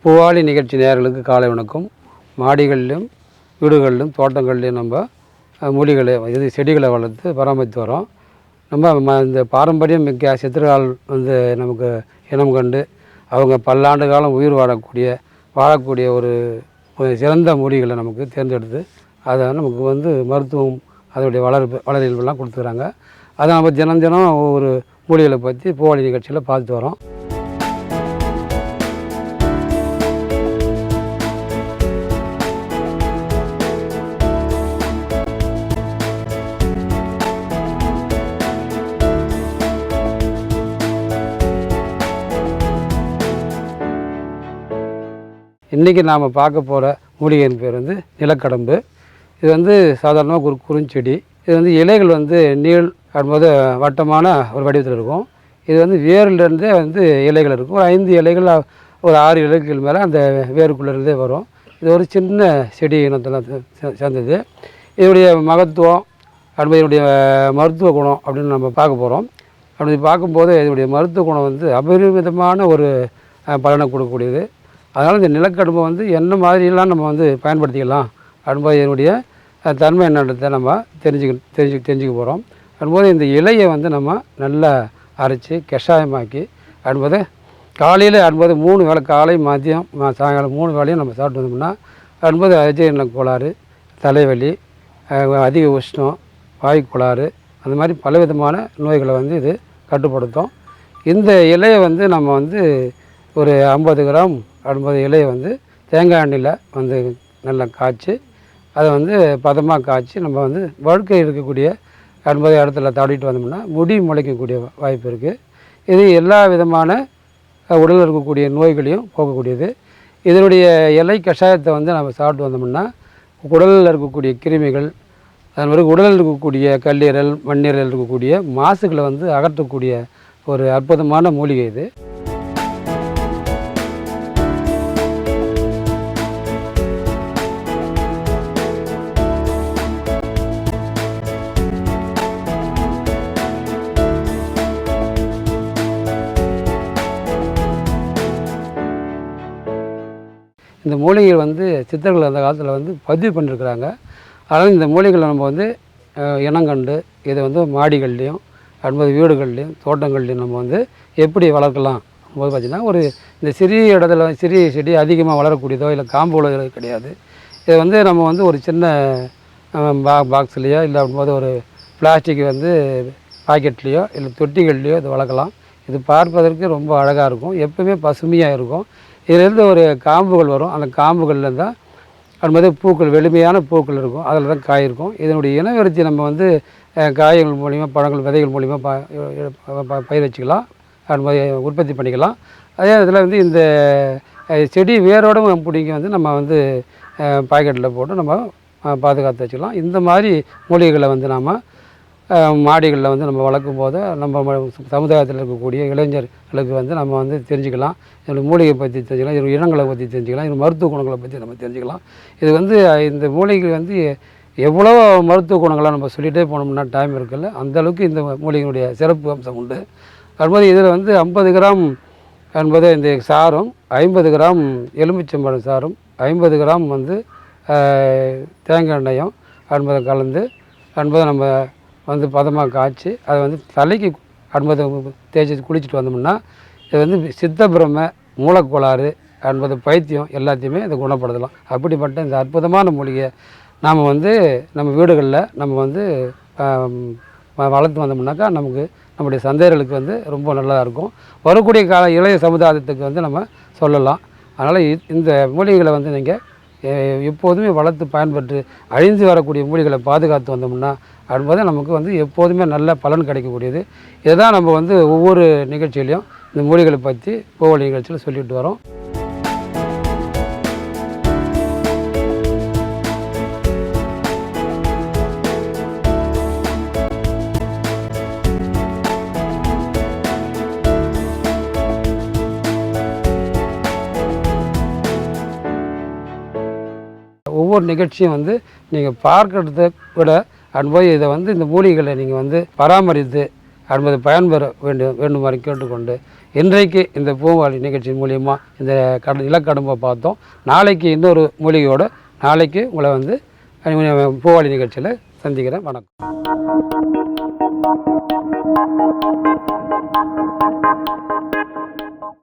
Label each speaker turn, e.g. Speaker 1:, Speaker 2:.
Speaker 1: பூவாளி நிகழ்ச்சி நேயர்களுக்கு காலை வணக்கம். மாடிகளிலும் வீடுகளிலும் தோட்டங்கள்லையும் நம்ம மூலிகளை இது செடிகளை வளர்த்து பராமரித்து வரோம். நம்ம இந்த பாரம்பரியம் மிக்க சித்திரகால் நமக்கு இனம் கண்டு அவங்க பல்லாண்டு காலம் உயிர் வாழக்கூடிய ஒரு சிறந்த மூலிகளை நமக்கு தேர்ந்தெடுத்து அதை நமக்கு மருத்துவம் அதோடைய வளரியல்பெல்லாம் கொடுத்துக்கிறாங்க. அதை நம்ம தினம் ஒவ்வொரு மூலிகளை பற்றி பூவாளி நிகழ்ச்சியில் பார்த்துட்டு வரோம். இன்றைக்கி நாம் பார்க்க போகிற மூலிகையின் பேர் நிலக்கடம்பு. இது சாதாரணமாக ஒரு குறுஞ்செடி. இது இலைகள் நீள் என்பது வட்டமான ஒரு வடிவத்தில் இருக்கும். இது வேர்லேருந்தே இலைகள் இருக்கும். ஒரு 5 இலைகள் ஒரு 6 இலைகள் மேலே அந்த வேருக்குள்ளேருந்தே வரும். இது ஒரு சின்ன செடி இனத்தில் சேர்ந்தது. இதனுடைய மகத்துவம் என்பது இதனுடைய மருத்துவ குணம் அப்படின்னு நம்ம பார்க்க போகிறோம். அப்படி பார்க்கும்போது இதனுடைய மருத்துவ குணம் அபரிமிதமான ஒரு பலனை கொடுக்கக்கூடியது. அதனால் இந்த நிலக்கடம்பை என்ன மாதிரியெல்லாம் நம்ம பயன்படுத்திக்கலாம் அப்படின்போது இதனுடைய தன்மை என்னன்றதை நம்ம தெரிஞ்சுக்க போகிறோம். அப்படின்போது இந்த இலையை நம்ம நல்லா அரைச்சி கஷாயமாக்கி அப்படின்போது காலையில் அப்படின்போது 3 வேளை காலை மதியம் சாயங்காலம் 3 வேளையும் நம்ம சாப்பிட்டு வந்தோம்னா அப்படின்போது அஜீரண கோளாறு, தலைவலி, அதிக உஷ்ணம், வாய் கோளாறு அந்த மாதிரி பலவிதமான நோய்களை இது கட்டுப்படுத்தும். இந்த இலையை நம்ம ஒரு 50 கிராம் 50 இலையை தேங்காய் எண்ணெயில் நல்லா காய்ச்சி அதை பதமாக காய்ச்சி நம்ம வழுக்கை இருக்கக்கூடிய 50 இடத்துல தடவிட்டு வந்தோம்னா முடி முளைக்கக்கூடிய வாய்ப்பு இருக்குது. இது எல்லா விதமான உடலில் இருக்கக்கூடிய நோய்களையும் போக்கக்கூடியது. இதனுடைய இலை கஷாயத்தை நம்ம சாப்பிட்டு வந்தோம்னா உடலில் இருக்கக்கூடிய கிருமிகள், அது மாதிரி உடலில் இருக்கக்கூடிய கல்லீரல், மண்ணீரல் இருக்கக்கூடிய மாசுகளை அகற்றக்கூடிய ஒரு அற்புதமான மூலிகை இது. இந்த மூலிகைகள் சித்தர்கள் அந்த காலத்தில் பதிவு பண்ணியிருக்கிறாங்க. அதனால் இந்த மூலிகைகளை நம்ம இனங்கண்டு இதை மாடிகள்லேயும் அடுத்த வீடுகள்லேயும் தோட்டங்கள்லேயும் நம்ம எப்படி வளர்க்கலாம் போது பார்த்திங்கன்னா இந்த சிறிய இடத்துல சிறிய செடி அதிகமாக வளரக்கூடியதோ இல்லை காம்பு உலக கிடையாது. இதை நம்ம ஒரு சின்ன பாக்ஸ்லேயோ இல்லை அப்படின்போது ஒரு பிளாஸ்டிக் பாக்கெட்லேயோ இல்லை தொட்டிகள்லேயோ இதை வளர்க்கலாம். இது பார்ப்பதற்கு ரொம்ப அழகாக இருக்கும், எப்பவுமே பசுமையாக இருக்கும். இதிலேருந்து ஒரு காம்புகள் வரும். அந்த காம்புகளில் தான் அது பூக்கள், வெளிமையான பூக்கள் இருக்கும், அதில் தான் காய் இருக்கும். இதனுடைய இனவருத்தி நம்ம காய்கள் மூலிமா, பழங்கள், விதைகள் மூலிமா பயிர் வச்சுக்கலாம், அது மாதிரி உற்பத்தி பண்ணிக்கலாம். அதே நேரத்தில் இந்த செடி வேரோடும் பிடிங்கி நம்ம பாக்கெட்டில் போட்டு நம்ம பாதுகாத்து வச்சுக்கலாம். இந்த மாதிரி மூலிகைகளை நாம் மாடிகளில் நம்ம வளர்க்கும் போது நம்ம சமுதாயத்தில் இருக்கக்கூடிய இளைஞர்களுக்கு நம்ம தெரிஞ்சுக்கலாம். இதோட மூலிகை பற்றி தெரிஞ்சுக்கலாம், இதோட இனங்களை பற்றி தெரிஞ்சுக்கலாம், இதோட மருத்துவ குணங்களை பற்றி நம்ம தெரிஞ்சுக்கலாம். இது இந்த மூலிகை எவ்வளோ மருத்துவ குணங்களை நம்ம சொல்லிகிட்டே போனோம்னா டைம் இருக்குல்ல, அந்தளவுக்கு இந்த மூலிகையினுடைய சிறப்பு அம்சம் உண்டு. அதுமாதிரி இதில் 50 கிராம் என்பது இந்த சாரும், 50 கிராம் எலுமிச்சம்பழம் சாரும், 50 கிராம் தேங்காய் எண்ணெயும் என்பதை கலந்து என்பதை நம்ம பதமாக காய்ச்சி அதை தலைக்கு என்பதை தேய்ச்சி குளிச்சுட்டு வந்தோம்னா இது சித்தப்பிரமை, மூலக்கோளாறு என்பது பைத்தியம் எல்லாத்தையுமே இதை குணப்படுத்தலாம். அப்படிப்பட்ட இந்த அற்புதமான மூலிகை நாம் நம்ம வீடுகளில் நம்ம வளர்த்து வந்தோம்னாக்கா நமக்கு நம்முடைய சந்தைகளுக்கு ரொம்ப நல்லா இருக்கும். வரக்கூடிய இளைய சமுதாயத்துக்கு நம்ம சொல்லலாம். அதனால் இந்த மூலிகைகளை நீங்கள் எப்போதுமே வளர்த்து பயன்பெற்று அழிந்து வரக்கூடிய மூலிகளை பாதுகாத்து வந்தோம்னா அப்படின்போது நமக்கு எப்போதுமே நல்ல பலன் கிடைக்கக்கூடியது. இதை தான் நம்ம ஒவ்வொரு நிகழ்ச்சியிலையும் இந்த மூலிகளை பற்றி பூவாளி நிகழ்ச்சியில் சொல்லிட்டு வரோம். ஒவ்வொரு நிகழ்ச்சியும் நீங்கள் பார்க்கறத விட அன்போய் இதை இந்த மூலிகைகளை நீங்கள் பராமரித்து என்பது பயன்பெற வேண்டுமாறு கேட்டுக்கொண்டு இன்றைக்கு இந்த பூவாளி நிகழ்ச்சி மூலிமா இந்த நிலக்கடம்பை பார்த்தோம். நாளைக்கு இன்னொரு மூலிகையோடு நாளைக்கு உங்களை வந்து பூவாளி நிகழ்ச்சியில் சந்திக்கிறேன். வணக்கம்.